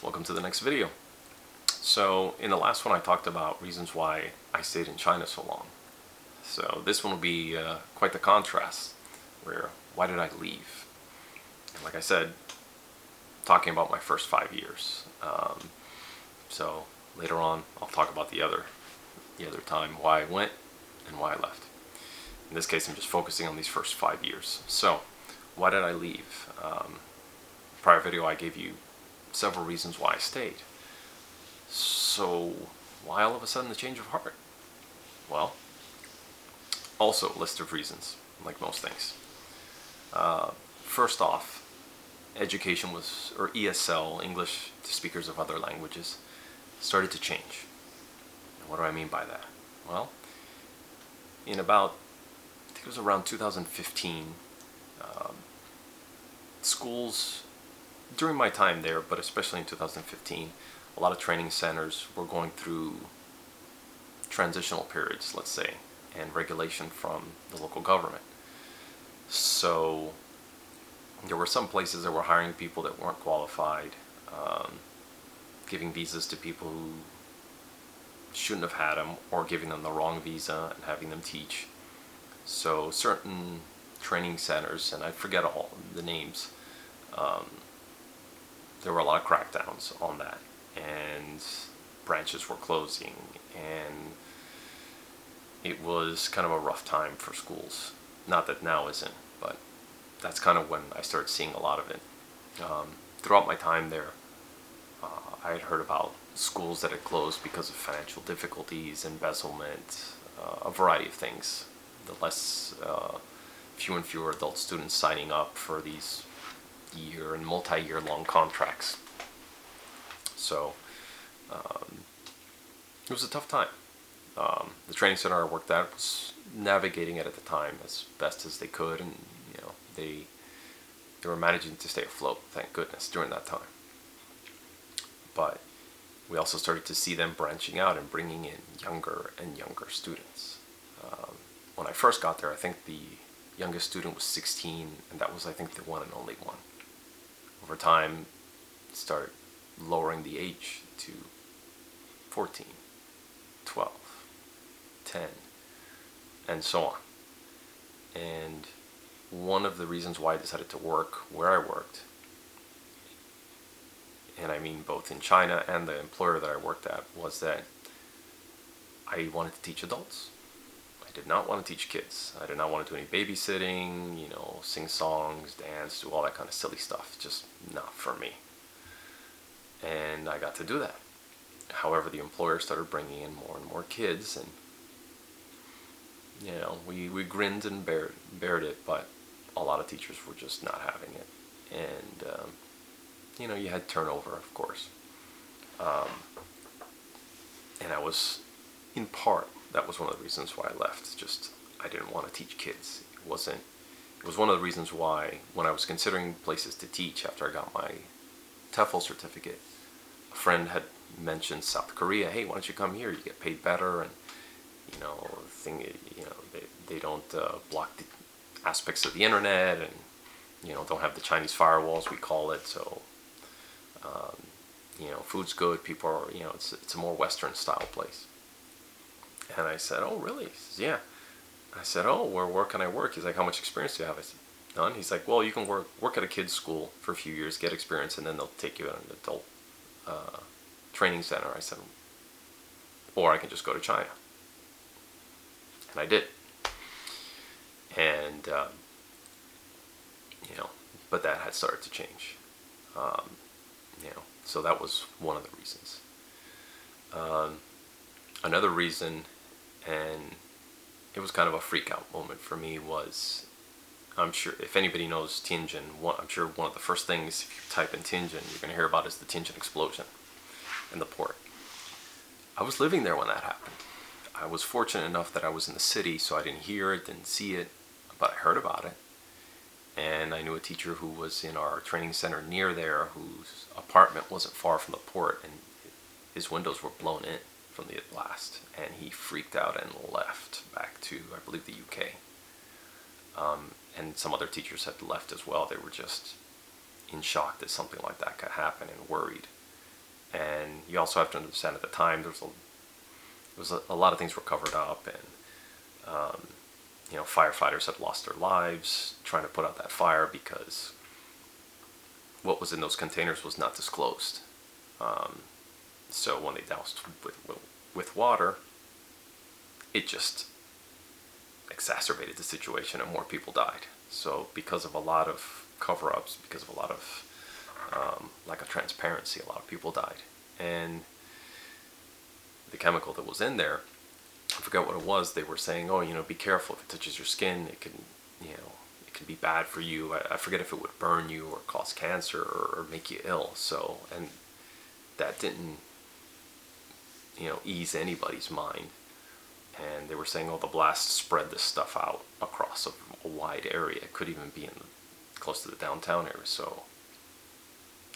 Welcome to the next video. So in the last one I talked about reasons why I stayed in China so long. So this one will be quite the contrast, where why did I leave? And like I said, talking about my first 5 years. So later on I'll talk about the other time why I went and why I left. In this case I'm just focusing on these first 5 years. So why did I leave? Prior video I gave you several reasons why I stayed. So why all of a sudden the change of heart? Well, also a list of reasons, like most things. First off, education was, or ESL, English to speakers of other languages, started to change. And what do I mean by that? Well, in about, I think it was around 2015, schools, during my time there, but especially in 2015, a lot of training centers were going through transitional periods, let's say, and regulation from the local government. So there were some places that were hiring people that weren't qualified, giving visas to people who shouldn't have had them, or giving them the wrong visa and having them teach. So certain training centers, and I forget all the names, there were a lot of crackdowns on that, and branches were closing, and it was kind of a rough time for schools. Not that now isn't, but that's kind of when I started seeing a lot of it. Throughout my time there, I had heard about schools that had closed because of financial difficulties, embezzlement, a variety of things. The less, few and fewer adult students signing up for these year and multi-year long contracts. So it was a tough time. The training center I worked at was navigating it at the time as best as they could, and they were managing to stay afloat, thank goodness, during that time. But we also started to see them branching out and bringing in younger and younger students. When I first got there, I think the youngest student was 16, and that was, I think, the one and only one. Over time, started lowering the age to 14, 12, 10, and so on. And one of the reasons why I decided to work where I worked, and I mean both in China and the employer that I worked at, was that I wanted to teach adults. I did not want to teach kids. I did not want to do any babysitting, sing songs, dance, do all that kind of silly stuff. Just not for me. And I got to do that. However, the employer started bringing in more and more kids, and we grinned and bared it, but a lot of teachers were just not having it. And you had turnover, of course. And I was, in part, that was one of the reasons why I left. Just, I didn't want to teach kids. It was one of the reasons why, when I was considering places to teach after I got my TEFL certificate, a friend had mentioned South Korea. Hey, why don't you come here? You get paid better, and they don't block the aspects of the internet, and don't have the Chinese firewalls, we call it. So food's good. People are, it's a more Western style place. And I said, oh, really? He says, yeah. I said, oh, where can I work? He's like, how much experience do you have? I said, none. He's like, well, you can work at a kid's school for a few years, get experience, and then they'll take you at an adult training center. I said, or I can just go to China. And I did. And, but that had started to change. So that was one of the reasons. Another reason, and it was kind of a freak out moment for me, was, I'm sure if anybody knows Tianjin, I'm sure one of the first things, if you type in Tianjin, you're going to hear about is the Tianjin explosion in the port. I was living there when that happened. I was fortunate enough that I was in the city, so I didn't hear it, didn't see it, but I heard about it. And I knew a teacher who was in our training center near there, whose apartment wasn't far from the port, and his windows were blown in from the blast, and he freaked out and left back to, I believe, the UK. And some other teachers had left as well. They were just in shock that something like that could happen and worried. And you also have to understand at the time a lot of things were covered up, and firefighters had lost their lives trying to put out that fire because what was in those containers was not disclosed. So when they doused with water, it just exacerbated the situation and more people died. So because of a lot of cover-ups, because of a lot of lack of transparency, a lot of people died. And the chemical that was in there, I forgot what it was. They were saying, oh, be careful if it touches your skin. It can, it can be bad for you. I forget if it would burn you or cause cancer or make you ill. So, and that didn't, ease anybody's mind. And they were saying, oh, the blast spread this stuff out across a wide area. It could even be close to the downtown area. So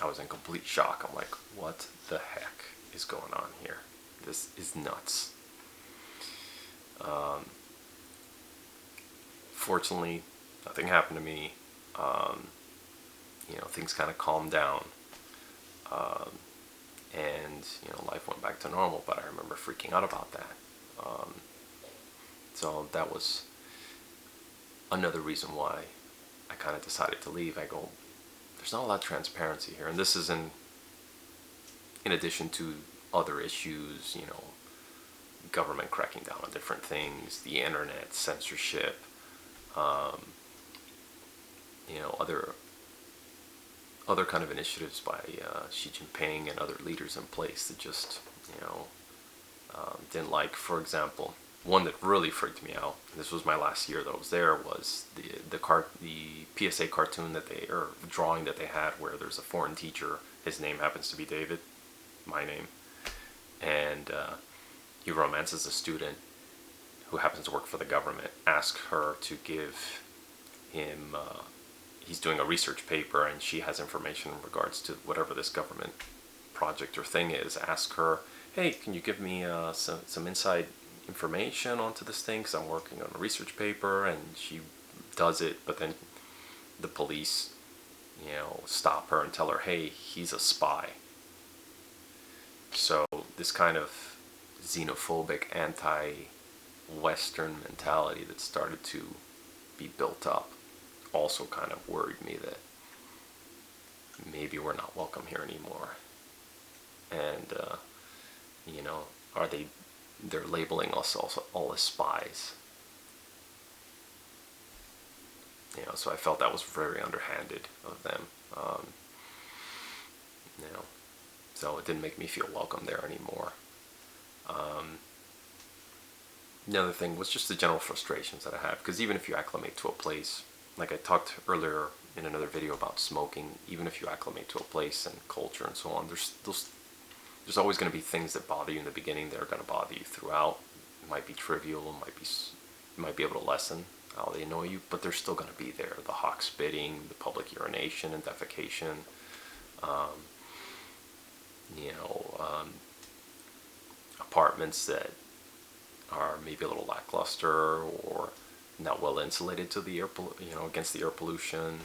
I was in complete shock. I'm like, what the heck is going on here? This is nuts. Fortunately, nothing happened to me. Things kind of calmed down. And life went back to normal, but I remember freaking out about that. So that was another reason why I kind of decided to leave. I go, there's not a lot of transparency here, and this is in addition to other issues, government cracking down on different things, the internet, censorship, other kind of initiatives by Xi Jinping and other leaders in place that just, didn't like. For example, one that really freaked me out, and this was my last year that I was there, was the PSA cartoon drawing that they had where there's a foreign teacher. His name happens to be David, my name, and he romances a student who happens to work for the government, asks her to give him, he's doing a research paper and she has information in regards to whatever this government project or thing is. Ask her, hey, can you give me some inside information onto this thing, because I'm working on a research paper. And she does it, but then the police, stop her and tell her, hey, he's a spy. So this kind of xenophobic, anti-Western mentality that started to be built up also kind of worried me that maybe we're not welcome here anymore. And they're labeling us also all as spies. So I felt that was very underhanded of them. So it didn't make me feel welcome there anymore. The other thing was just the general frustrations that I have, because even if you acclimate to a place, like I talked earlier in another video about smoking, even if you acclimate to a place and culture and so on, there's always going to be things that bother you in the beginning that are going to bother you throughout. It might be trivial, you might be able to lessen how they annoy you, but they're still going to be there. The hawk spitting, the public urination and defecation, apartments that are maybe a little lackluster or not well insulated to the air, against the air pollution.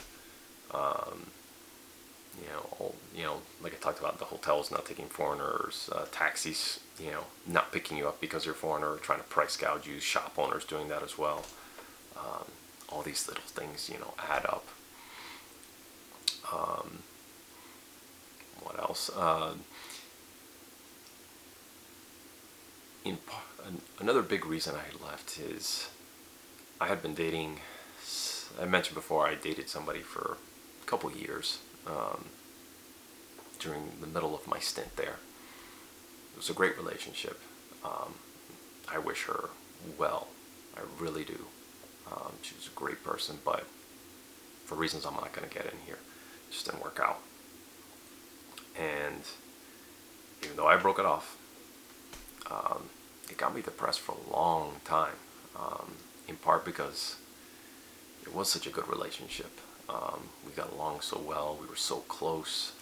Like I talked about, the hotels not taking foreigners, taxis, not picking you up because you're a foreigner, trying to price gouge you, shop owners doing that as well. All these little things, add up. What else? Another big reason I left is I had been dating. I mentioned before I dated somebody for a couple years during the middle of my stint there. It was a great relationship. I wish her well. I really do. She was a great person, but for reasons I'm not going to get in here, it just didn't work out. And even though I broke it off, it got me depressed for a long time, in part because it was such a good relationship. We got along so well, we were so close.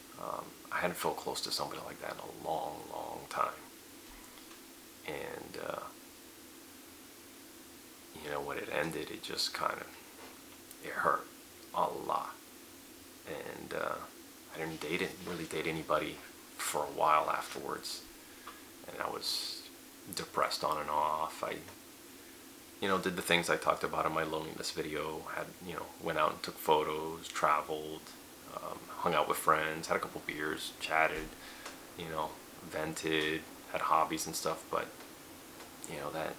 I hadn't felt close to somebody like that in a long, long time. And, when it ended, it just it hurt a lot. And I didn't really date anybody for a while afterwards, and I was depressed on and off. I, did the things I talked about in my loneliness video. Had, went out and took photos, traveled, hung out with friends, had a couple beers, chatted, vented, had hobbies and stuff, but, that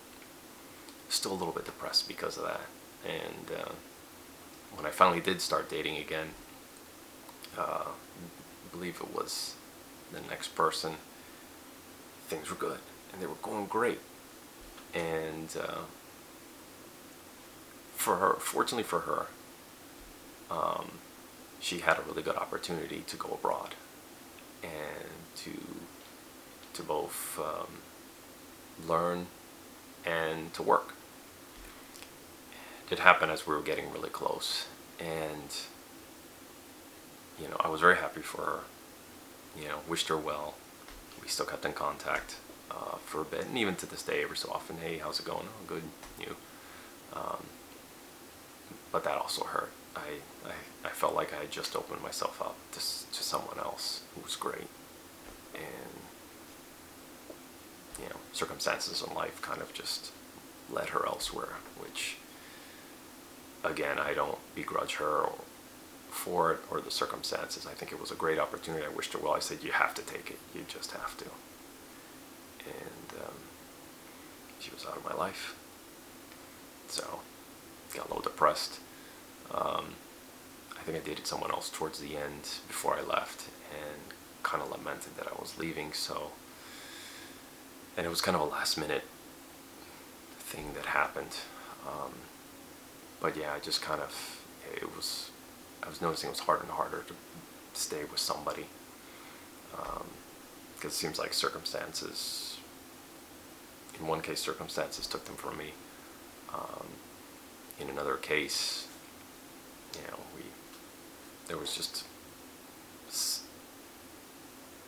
still a little bit depressed because of that. And when I finally did start dating again, I believe it was the next person, things were good and they were going great. And for her, fortunately for her, she had a really good opportunity to go abroad and to both learn and to work. It happened as we were getting really close, and I was very happy for her. Wished her well. We still kept in contact for a bit, and even to this day, every so often, hey, how's it going? Oh, good, you. But that also hurt. I felt like I had just opened myself up to someone else who was great, and circumstances in life kind of just led her elsewhere, which, again, I don't begrudge her for it or the circumstances. I think it was a great opportunity. I wished her well. I said, you have to take it. You just have to. And she was out of my life. So, got a little depressed. I think I dated someone else towards the end before I left, and kind of lamented that I was leaving. So, and it was kind of a last minute thing that happened. But yeah, I just kind of, I was noticing it was harder and harder to stay with somebody. Because it seems like circumstances, in one case, circumstances took them from me. In another case, there was just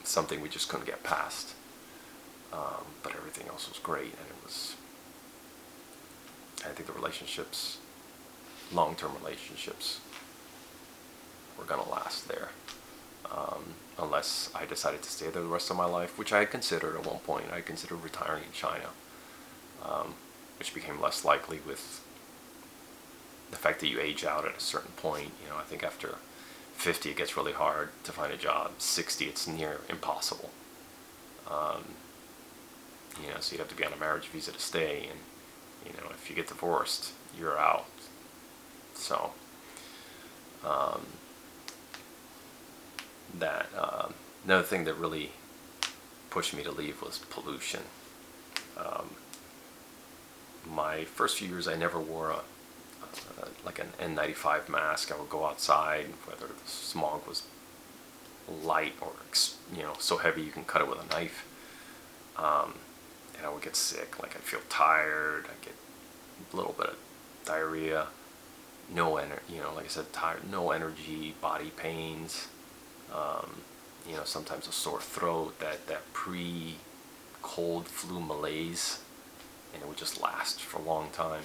something we just couldn't get past. But everything else was great, and I think the relationships, long-term relationships, were gonna last there. Unless I decided to stay there the rest of my life, which I had considered at one point. I considered retiring in China, which became less likely with the fact that you age out at a certain point. I think after 50 it gets really hard to find a job. 60 it's near impossible. So you'd have to be on a marriage visa to stay, and if you get divorced, you're out. So that another thing that really pushed me to leave was pollution. My first few years, I never wore like an N95 mask. I would go outside, whether the smog was light or so heavy you can cut it with a knife. And I would get sick. Like, I'd feel tired. I'd get a little bit of diarrhea. No energy. Like I said, tired. No energy. Body pains. Sometimes a sore throat. That pre-cold flu malaise, and it would just last for a long time.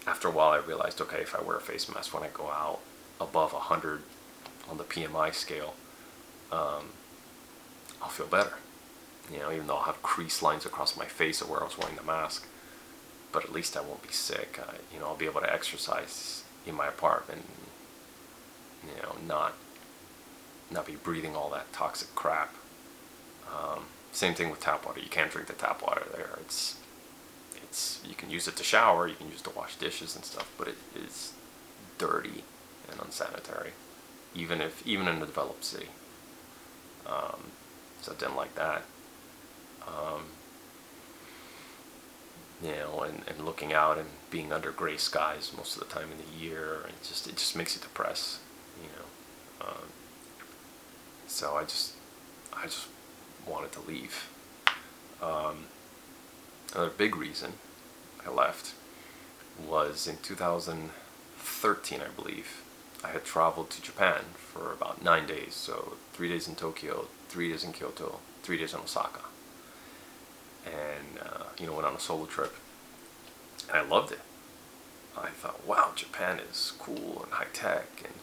After a while, I realized, okay, if I wear a face mask when I go out above 100 on the PMI scale, I'll feel better. Even though I'll have crease lines across my face of where I was wearing the mask, but at least I won't be sick. I'll be able to exercise in my apartment, not be breathing all that toxic crap. Same thing with tap water. You can't drink the tap water there. It's you can use it to shower, you can use it to wash dishes and stuff, but it is dirty and unsanitary, even in a developed city. So I didn't like that. And looking out and being under gray skies most of the time in the year, it just makes you depressed, so I just wanted to leave. Another big reason I left was in 2013, I believe. I had traveled to Japan for about 9 days, so 3 days in Tokyo, 3 days in Kyoto, 3 days in Osaka, and went on a solo trip, and I loved it. I thought, wow, Japan is cool and high tech, and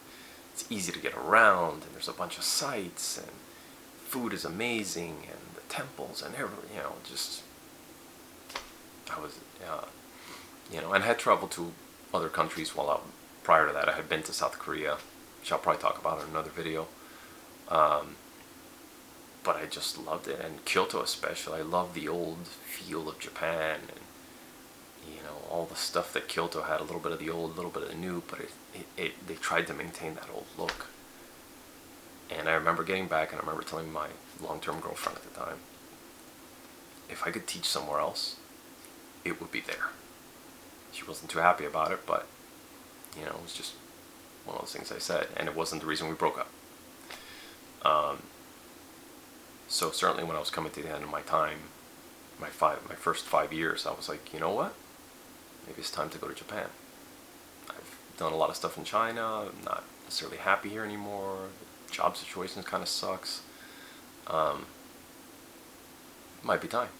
it's easy to get around, and there's a bunch of sites, and food is amazing, and the temples, and everything, just, I was, and I had traveled to other countries prior to that. I had been to South Korea, which I'll probably talk about in another video. But I just loved it, and Kyoto especially. I love the old feel of Japan, and all the stuff that Kyoto had, a little bit of the old, a little bit of the new, but they tried to maintain that old look. And I remember getting back, and I remember telling my long-term girlfriend at the time, if I could teach somewhere else, it would be there. She wasn't too happy about it, but it was just one of those things I said, and it wasn't the reason we broke up. So certainly when I was coming to the end of my time, my first 5 years, I was like, you know what? Maybe it's time to go to Japan. I've done a lot of stuff in China. I'm not necessarily happy here anymore. The job situation kind of sucks. Might be time.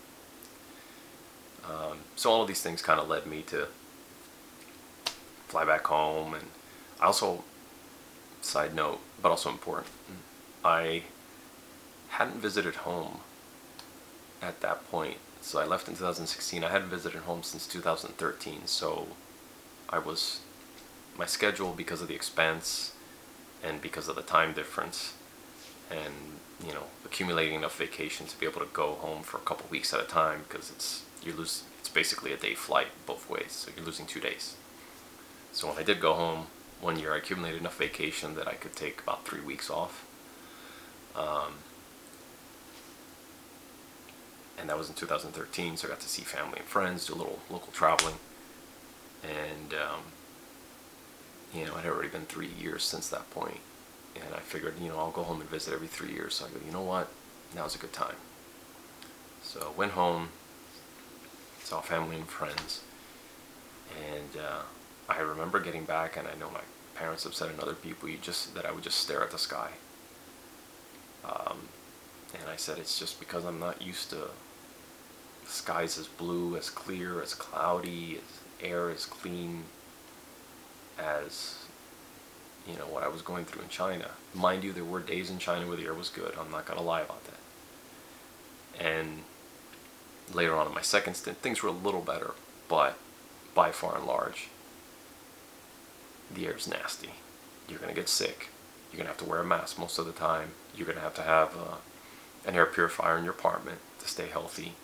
So all of these things kind of led me to fly back home. And I also, side note, but also important, I hadn't visited home at that point. So I left in 2016. I hadn't visited home since 2013. So my schedule, because of the expense and because of the time difference, and accumulating enough vacation to be able to go home for a couple weeks at a time, because it's basically a day flight both ways, so you're losing 2 days. So when I did go home one year, I accumulated enough vacation that I could take about 3 weeks off. And that was in 2013, so I got to see family and friends, do a little local traveling. And, it had already been 3 years since that point. And I figured, I'll go home and visit every 3 years. So I go, you know what? Now's a good time. So went home, saw family and friends. And I remember getting back, and I know my parents have said and other people, that I would just stare at the sky. And I said, it's just because I'm not used to skies as blue, as clear, as cloudy, as air as clean as, what I was going through in China. Mind you, there were days in China where the air was good. I'm not going to lie about that. And later on in my second stint, things were a little better, but by far and large, the air's nasty. You're going to get sick. You're going to have to wear a mask most of the time. You're going to have an air purifier in your apartment to stay healthy.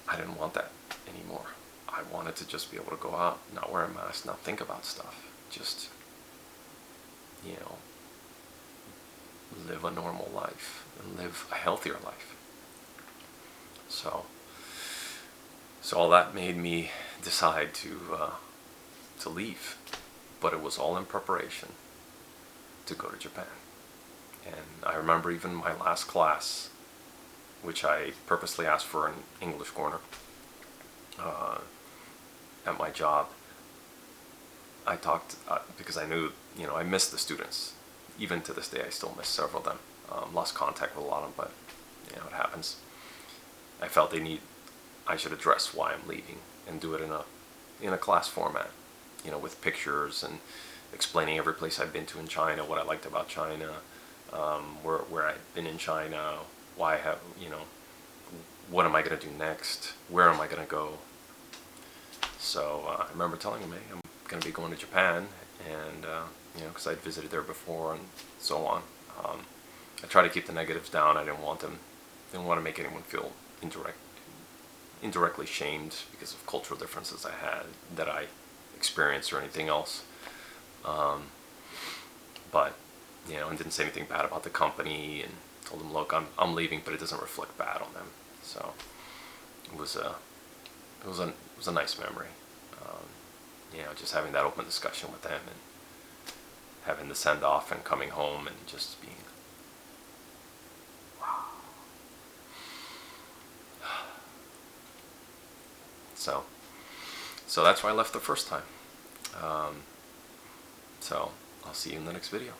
I didn't want that anymore. I wanted to just be able to go out, not wear a mask, not think about stuff. Just, live a normal life and live a healthier life. So all that made me decide to leave. But it was all in preparation to go to Japan. And I remember even my last class, which I purposely asked for an English corner at my job. I talked, because I knew, I missed the students. Even to this day, I still miss several of them. Lost contact with a lot of them, but, it happens. I felt I should address why I'm leaving and do it in a class format, with pictures and explaining every place I've been to in China, what I liked about China, where I've been in China, why I have, what am I going to do next, where am I going to go. So I remember telling him, hey, I'm going to be going to Japan, and because I'd visited there before and so on. I try to keep the negatives down. I didn't want to make anyone feel indirectly shamed because of cultural differences that I experienced or anything else. But and didn't say anything bad about the company, and told them, look, I'm leaving, but it doesn't reflect bad on them. So it was a nice memory. Just having that open discussion with them and having the send off and coming home and just being, wow. So that's why I left the first time. So I'll see you in the next video.